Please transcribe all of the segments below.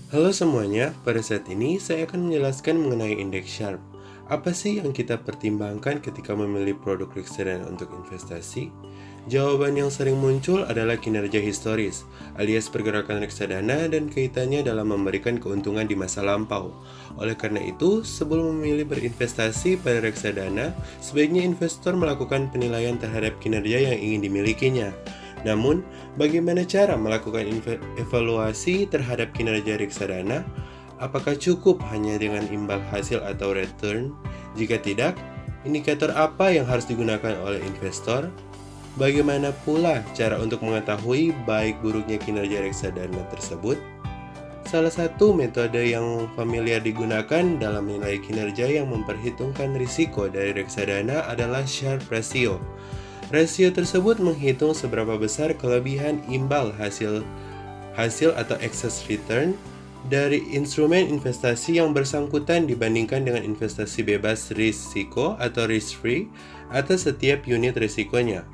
Halo semuanya, pada saat ini saya akan menjelaskan mengenai indeks Sharpe. Apa sih yang kita pertimbangkan ketika memilih produk reksadana untuk investasi? Jawaban yang sering muncul adalah kinerja historis, alias pergerakan reksadana dan kaitannya dalam memberikan keuntungan di masa lampau. Oleh karena itu, sebelum memilih berinvestasi pada reksadana, sebaiknya investor melakukan penilaian terhadap kinerja yang ingin dimilikinya. Namun, bagaimana cara melakukan evaluasi terhadap kinerja reksadana? Apakah cukup hanya dengan imbal hasil atau return? Jika tidak, indikator apa yang harus digunakan oleh investor? Bagaimana pula cara untuk mengetahui baik buruknya kinerja reksadana tersebut? Salah satu metode yang familiar digunakan dalam menilai kinerja yang memperhitungkan risiko dari reksadana adalah Sharpe ratio. Rasio tersebut menghitung seberapa besar kelebihan imbal hasil atau excess return dari instrumen investasi yang bersangkutan dibandingkan dengan investasi bebas risiko atau risk-free atas setiap unit risikonya.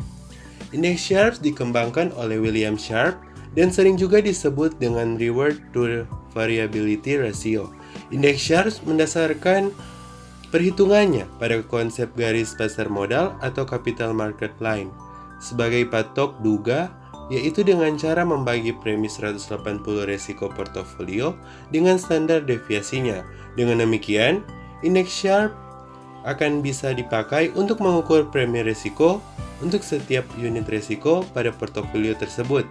Indeks Sharpe dikembangkan oleh William Sharpe dan sering juga disebut dengan Reward to Variability Ratio. Indeks Sharpe mendasarkan perhitungannya pada konsep garis pasar modal atau capital market line sebagai patok duga, yaitu dengan cara membagi premi 180 resiko portofolio dengan standar deviasinya. Dengan demikian, indeks Sharpe akan bisa dipakai untuk mengukur premi risiko untuk setiap unit risiko pada portofolio tersebut.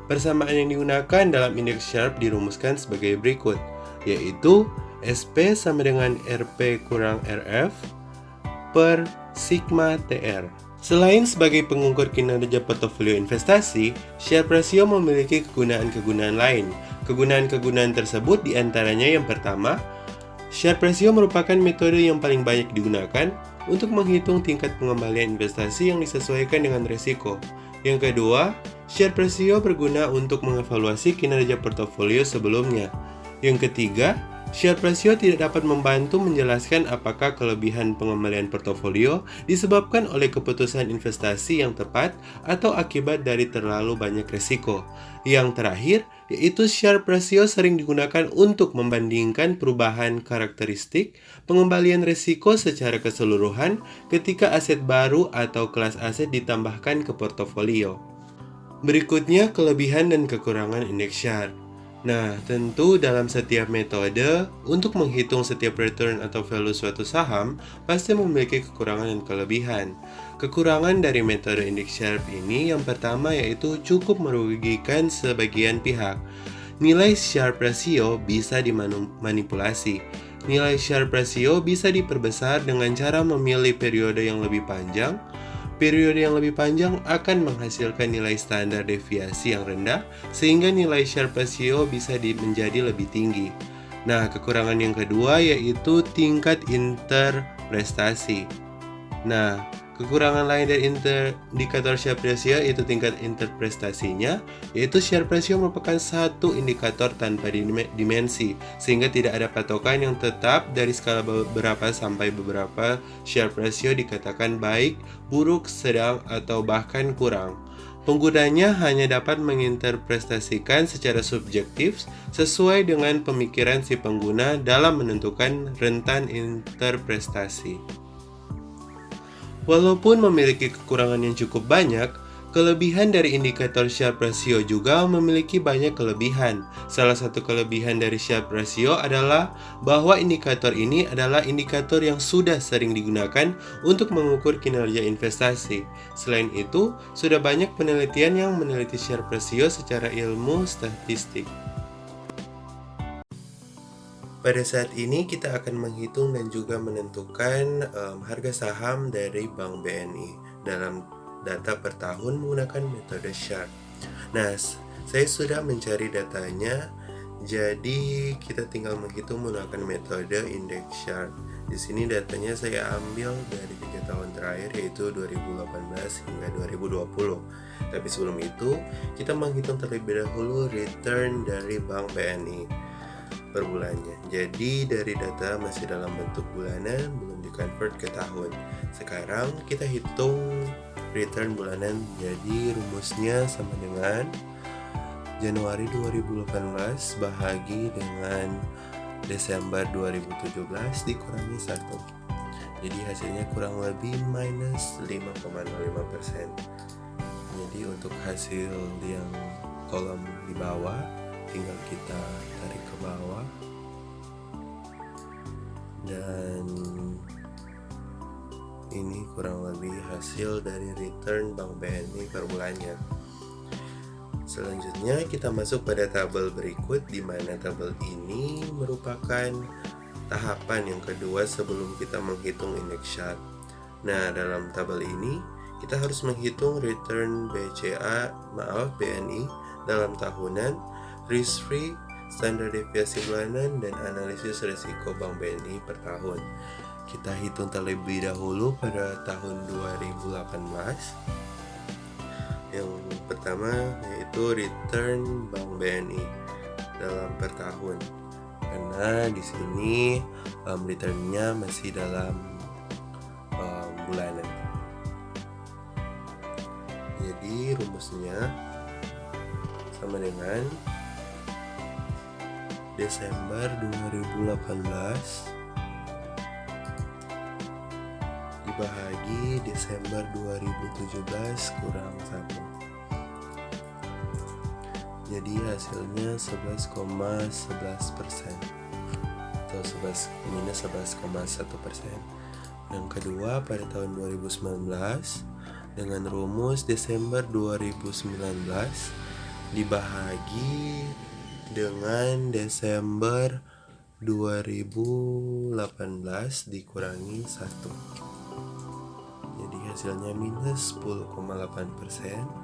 Persamaan yang digunakan dalam indeks Sharpe dirumuskan sebagai berikut, yaitu SP sama dengan RP kurang RF per sigma TR. Selain sebagai pengukur kinerja portofolio investasi, Sharpe ratio memiliki kegunaan-kegunaan lain. Kegunaan-kegunaan tersebut diantaranya yang pertama, Sharpe ratio merupakan metode yang paling banyak digunakan untuk menghitung tingkat pengembalian investasi yang disesuaikan dengan risiko. Yang kedua, Sharpe ratio berguna untuk mengevaluasi kinerja portofolio sebelumnya. Yang ketiga, Sharpe ratio tidak dapat membantu menjelaskan apakah kelebihan pengembalian portofolio disebabkan oleh keputusan investasi yang tepat atau akibat dari terlalu banyak risiko. Yang terakhir, yaitu Sharpe ratio sering digunakan untuk membandingkan perubahan karakteristik pengembalian risiko secara keseluruhan ketika aset baru atau kelas aset ditambahkan ke portofolio. Berikutnya, kelebihan dan kekurangan indeks Sharpe. Nah, tentu dalam setiap metode, untuk menghitung setiap return atau value suatu saham, pasti memiliki kekurangan dan kelebihan. Kekurangan dari metode indeks Sharpe ini yang pertama yaitu cukup merugikan sebagian pihak. Nilai Sharpe ratio bisa dimanipulasi. Nilai Sharpe ratio bisa diperbesar dengan cara memilih periode yang lebih panjang. Periode yang lebih panjang akan menghasilkan nilai standar deviasi yang rendah, sehingga nilai Sharpe ratio bisa menjadi lebih tinggi. Nah, kekurangan yang kedua yaitu tingkat interprestasi. Nah, kekurangan lain dari indikator Sharpe ratio yaitu tingkat interprestasinya, yaitu Sharpe ratio merupakan satu indikator tanpa dimensi, sehingga tidak ada patokan yang tetap dari skala beberapa sampai beberapa. Sharpe ratio dikatakan baik, buruk, sedang, atau bahkan kurang. Penggunanya hanya dapat menginterpretasikan secara subjektif sesuai dengan pemikiran si pengguna dalam menentukan rentan interpretasi. Walaupun memiliki kekurangan yang cukup banyak, kelebihan dari indikator Sharpe ratio juga memiliki banyak kelebihan. Salah satu kelebihan dari Sharpe ratio adalah bahwa indikator ini adalah indikator yang sudah sering digunakan untuk mengukur kinerja investasi. Selain itu, sudah banyak penelitian yang meneliti Sharpe ratio secara ilmu statistik. Pada saat ini kita akan menghitung dan juga menentukan harga saham dari Bank BNI dalam data per tahun menggunakan metode Sharpe. Nah, saya sudah mencari datanya, jadi kita tinggal menghitung menggunakan metode indeks Sharpe. Di sini datanya saya ambil dari 3 tahun terakhir, yaitu 2018 hingga 2020. Tapi sebelum itu, kita menghitung terlebih dahulu return dari Bank BNI per bulannya. Jadi dari data masih dalam bentuk bulanan, belum di-convert ke tahun. Sekarang kita hitung return bulanan. Jadi rumusnya sama dengan Januari 2018 bahagi dengan Desember 2017 dikurangi 1. Jadi hasilnya kurang lebih minus 5,05%. Jadi untuk hasil yang kolom di bawah tinggal kita tarik ke bawah, dan ini kurang lebih hasil dari return Bank BNI per bulannya. Selanjutnya kita masuk pada tabel berikut, di mana tabel ini merupakan tahapan yang kedua sebelum kita menghitung indeks Sharpe. Nah, dalam tabel ini kita harus menghitung return BNI dalam tahunan, risk free, standar deviasi bulanan, dan analisis risiko Bank BNI per tahun. Kita hitung terlebih dahulu pada tahun 2018. Yang pertama yaitu return Bank BNI dalam per tahun. Karena di sini returnnya masih dalam bulanan. Jadi rumusnya sama dengan Desember 2018 dibahagi Desember 2017 kurang 1. Jadi hasilnya 11,11% atau minus 11,1%. Yang kedua pada tahun 2019 dengan rumus Desember 2019 dibahagi dengan Desember 2018 dikurangi 1. Jadi hasilnya minus 10,8%.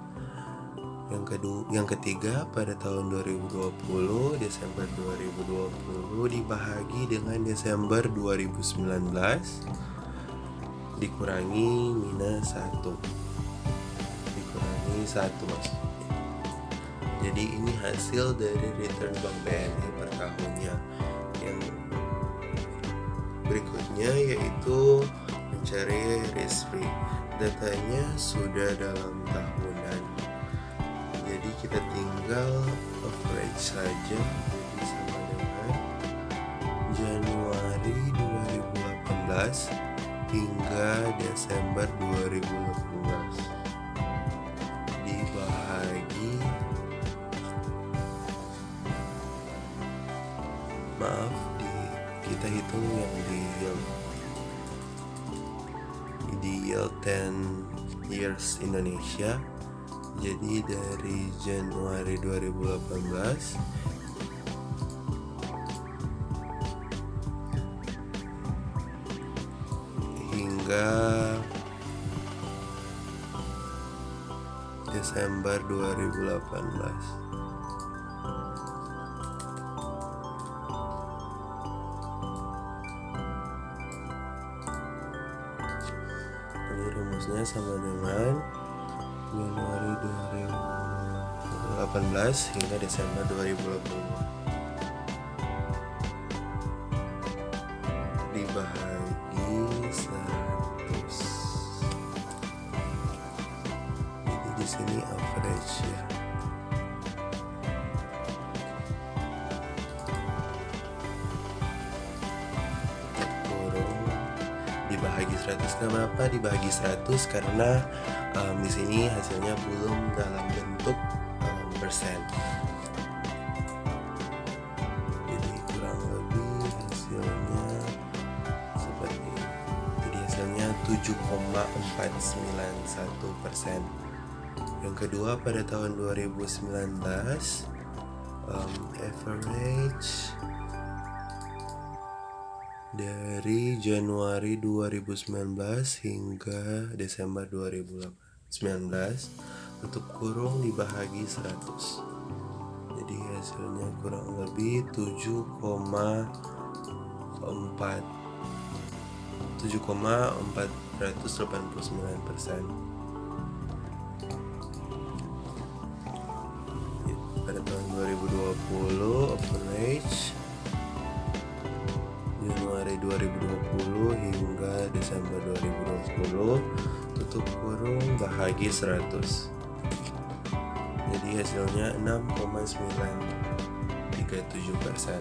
Yang ketiga pada tahun 2020 Desember 2020 dibahagi dengan Desember 2019 dikurangi minus 1. Dikurangi 1 maksudnya. Jadi ini hasil dari return Bank BNI per tahunnya. Yang berikutnya yaitu mencari risk free. Datanya sudah dalam tahunan. Jadi kita tinggal average saja. Jadi sama dengan Januari 2018 hingga Desember 2018 dibahagi kita hitung yang di yield 10 years Indonesia. Jadi dari Januari 2018 hingga Desember 2018. Ini rumusnya sama dengan Januari 2018 hingga Desember 2020 dibahagi 100. Jadi di sini average ya. Dibahagi 100. Kenapa dibahagi 100? Karena di sini hasilnya belum dalam bentuk persen. Jadi kurang lebih hasilnya seperti ini. Jadi hasilnya 7,491%. Yang kedua pada tahun 2019 average dari Januari 2019 hingga Desember 2019 untuk kurung dibahagi 100. Jadi hasilnya kurang lebih 7,489%. Pada tahun 2020 average Januari 2020 hingga Desember 2020 tutup kurung bahagi 100. Jadi Jadi hasilnya 6,937%.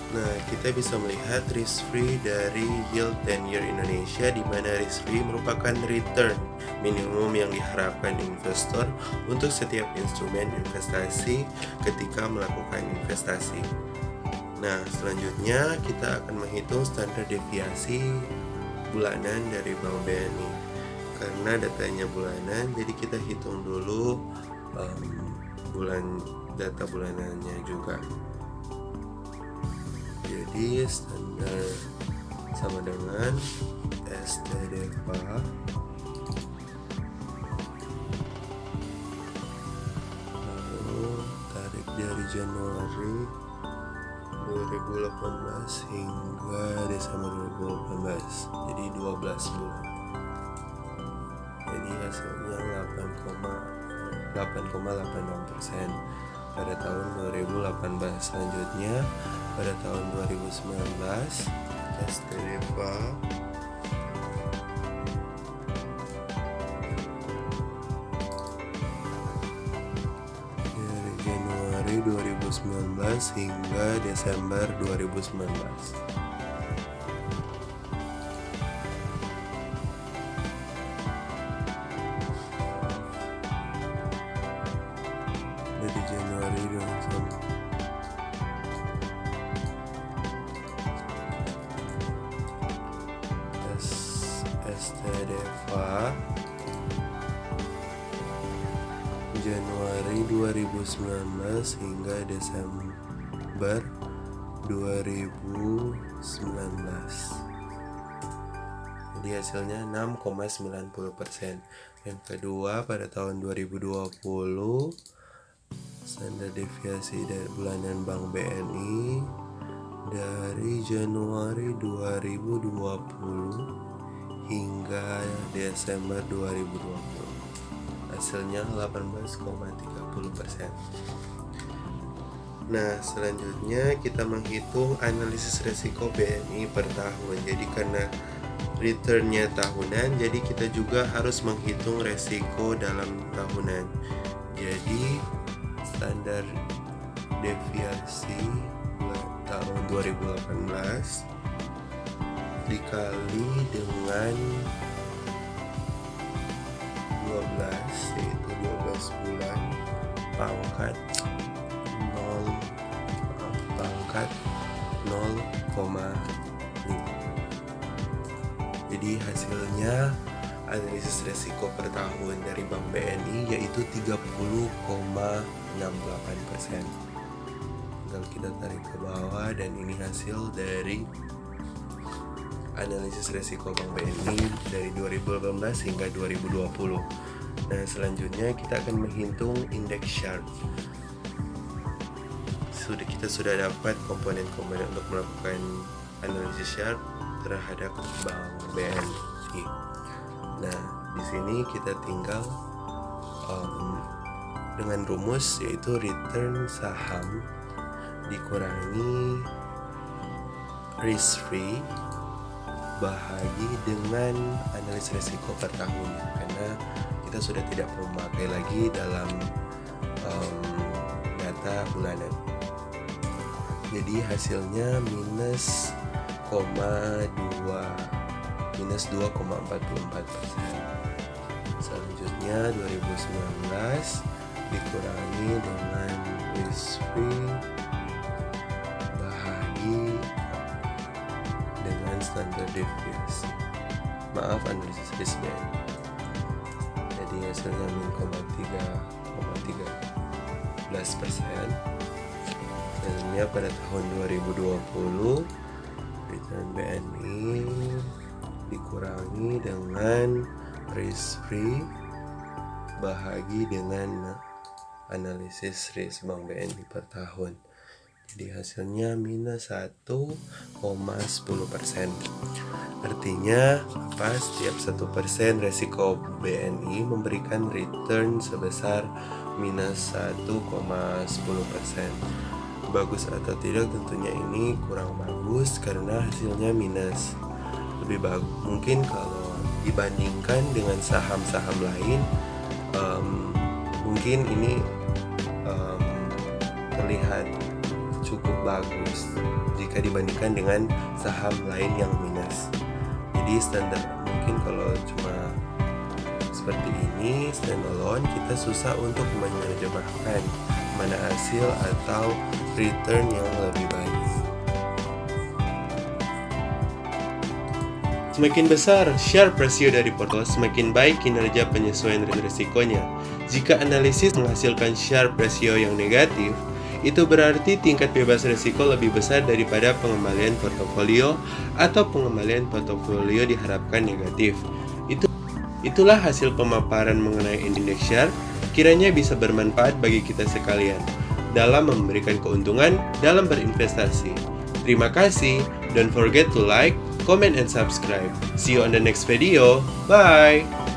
Nah, kita bisa melihat risk free dari yield 10-year Indonesia, di mana risk free merupakan return minimum yang diharapkan investor untuk setiap instrumen investasi ketika melakukan investasi. Nah, selanjutnya kita akan menghitung standar deviasi bulanan dari Bank BNI. Karena datanya bulanan, jadi kita hitung dulu data bulanannya juga. Jadi standar sama dengan STDFA lalu tarik dari Januari 2018 hingga Desember 2018, jadi 12 bulan. Jadi hasilnya 8,86% pada tahun 2018. Selanjutnya pada tahun 2019 STDFA dari Januari 2019 hingga Desember 2019. Dari Januari 2019 STDFA Januari 2019 hingga Desember 2019. Jadi hasilnya 6,90%. Yang kedua pada tahun 2020 standar deviasi dari bulanan Bank BNI dari Januari 2020 hingga Desember 2020. Hasilnya 18,30%. Nah, selanjutnya kita menghitung analisis risiko BNI per tahun. Jadi karena returnnya tahunan, jadi kita juga harus menghitung risiko dalam tahunan. Jadi standar deviasi tahun 2018 dikali dengan 12, yaitu 12 bulan pangkat 0,5. Jadi hasilnya analisis resiko per tahun dari Bank BNI yaitu 30,68%. Tinggal kita tarik ke bawah, dan ini hasil dari analisis resiko Bank BNI dari 2018 hingga 2020. Nah, selanjutnya kita akan menghitung indeks Sharpe. Kita sudah dapat komponen-komponen untuk melakukan analisis Sharpe terhadap Bank BNI. Nah, di sini kita tinggal dengan rumus, yaitu return saham dikurangi risk free bahagi dengan analisis risiko per tahun, karena kita sudah tidak memakai lagi dalam data bulanan. Jadi hasilnya minus 2,44%. Selanjutnya 2019 dikurangi dengan risk free bahagi dengan standar deviasi. Analisis risk BNI. Jadi hasilnya 0,13%. Selanjutnya pada tahun 2020 return BNI dikurangi dengan risk free bahagi dengan analisis risk Bank BNI per tahun. Jadi hasilnya minus 1,10%. Artinya apa? Setiap 1% resiko BNI memberikan return sebesar minus 1,10%. Bagus atau tidak, tentunya ini kurang bagus karena hasilnya minus. Lebih bagus mungkin kalau dibandingkan dengan saham-saham lain, mungkin ini terlihat cukup bagus jika dibandingkan dengan saham lain yang minus. Jadi standar mungkin kalau cuma seperti ini standalone, kita susah untuk menerjemahkan mana hasil atau return yang lebih baik. Semakin besar Sharpe ratio dari portfolio, semakin baik kinerja penyesuaian risikonya. Jika analisis menghasilkan Sharpe ratio yang negatif, itu berarti tingkat bebas risiko lebih besar daripada pengembalian portofolio atau pengembalian portofolio diharapkan negatif. Itulah hasil pemaparan mengenai indeks Sharpe, kiranya bisa bermanfaat bagi kita sekalian dalam memberikan keuntungan dalam berinvestasi. Terima kasih, don't forget to like, comment, and subscribe. See you on the next video, bye!